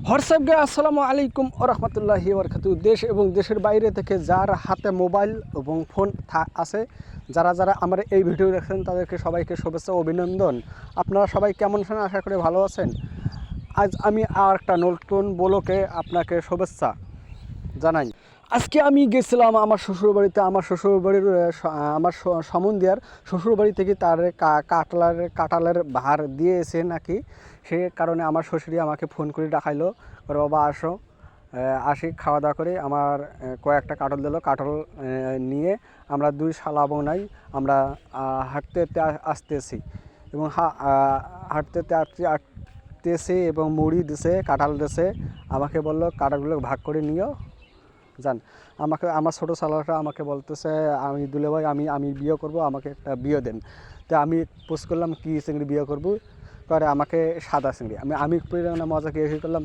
WhatsApp গে আসসালামু আলাইকুম ও রহমতুল্লাহি বরকাতু। দেশ এবং দেশের বাইরে থেকে যার হাতে মোবাইল এবং ফোন আছে, যারা যারা আমার এই ভিডিও দেখছেন তাদেরকে সবাইকে শুভেচ্ছা ও অভিনন্দন। আপনারা সবাই কেমন আছেন? আশা করি ভালো আছেন। আজ আমি আর একটা নতুন ব্লগে আপনাকে শুভেচ্ছা জানাই। আজকে আমি গেছিলাম আমার শ্বশুরবাড়িতে। আমার শ্বশুরবাড়ির আমার সমন্দিয়ার শ্বশুরবাড়ি থেকে তার কাঁঠালের ভার দিয়েছে নাকি, সে কারণে আমার শ্বশুরি আমাকে ফোন করে ডাকাইলো, করে বাবা আসো, আসি খাওয়া দাওয়া করে। আমার কয়েকটা কাঁঠাল দিল। কাঁঠাল নিয়ে আমরা দুই শালা বোনাই আমরা হাঁটতে আসতেছি এবং হাঁটতে আসতেছি এবং মুড়ি দিছে, কাঁঠাল দিছে। আমাকে বললো কাঁঠালগুলো ভাগ করে নিও জান। আমার ছোটো শালাটা আমাকে বলতেছে, আমি দুলে ভাই আমি বিয়ে করব, আমাকে একটা বিয়ে দেন। তো আমি পোস্ট করলাম, কী চিংড়ি বিয়ে করবো? করে আমাকে সাদা চিংড়ি। আমি মজা কি করলাম,